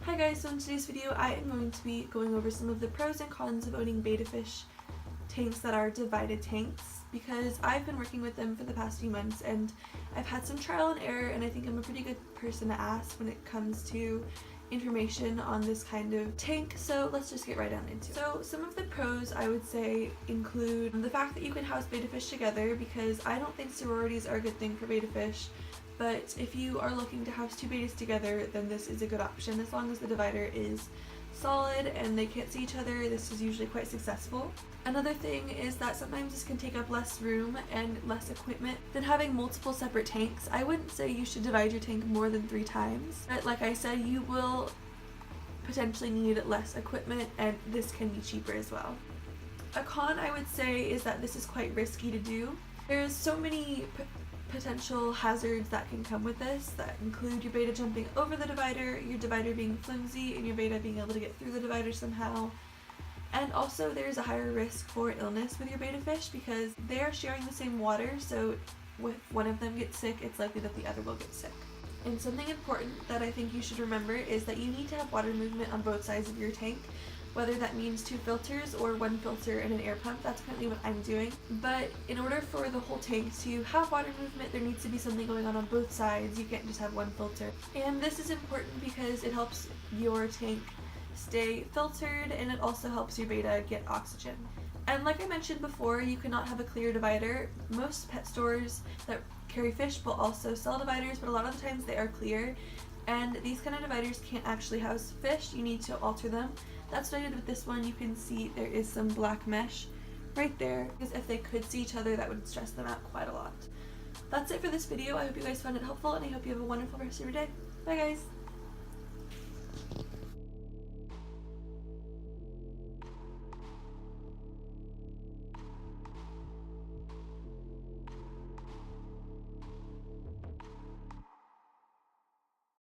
Hi guys, so in today's video I am going to be going over some of the pros and cons of owning betta fish tanks that are divided tanks, because I've been working with them for the past few months and I've had some trial and error, and I think I'm a pretty good person to ask when it comes to information on this kind of tank. So let's just get right on into it. So some of the pros I would say include the fact that you can house betta fish together, because I don't think sororities are a good thing for betta fish. But if you are looking to house two bettas together, then this is a good option. As long as the divider is solid and they can't see each other, this is usually quite successful. Another thing is that sometimes this can take up less room and less equipment than having multiple separate tanks. I wouldn't say you should divide your tank more than 3 times, but like I said, you will potentially need less equipment and this can be cheaper as well. A con I would say is that this is quite risky to do. There's so many potential hazards that can come with this, that include your betta jumping over the divider, your divider being flimsy, and your betta being able to get through the divider somehow. And also there's a higher risk for illness with your betta fish because they are sharing the same water, so if one of them gets sick, it's likely that the other will get sick. And something important that I think you should remember is that you need to have water movement on both sides of your tank, whether that means 2 filters or 1 filter and an air pump. That's currently what I'm doing. But in order for the whole tank to have water movement, there needs to be something going on both sides. You can't just have 1 filter. And this is important because it helps your tank stay filtered, and it also helps your betta get oxygen. And like I mentioned before, you cannot have a clear divider. Most pet stores that carry fish will also sell dividers, but a lot of the times they are clear. And these kind of dividers can't actually house fish. You need to alter them. That's what I did with this one. You can see there is some black mesh right there, because if they could see each other, that would stress them out quite a lot. That's it for this video. I hope you guys found it helpful, and I hope you have a wonderful rest of your day. Bye guys!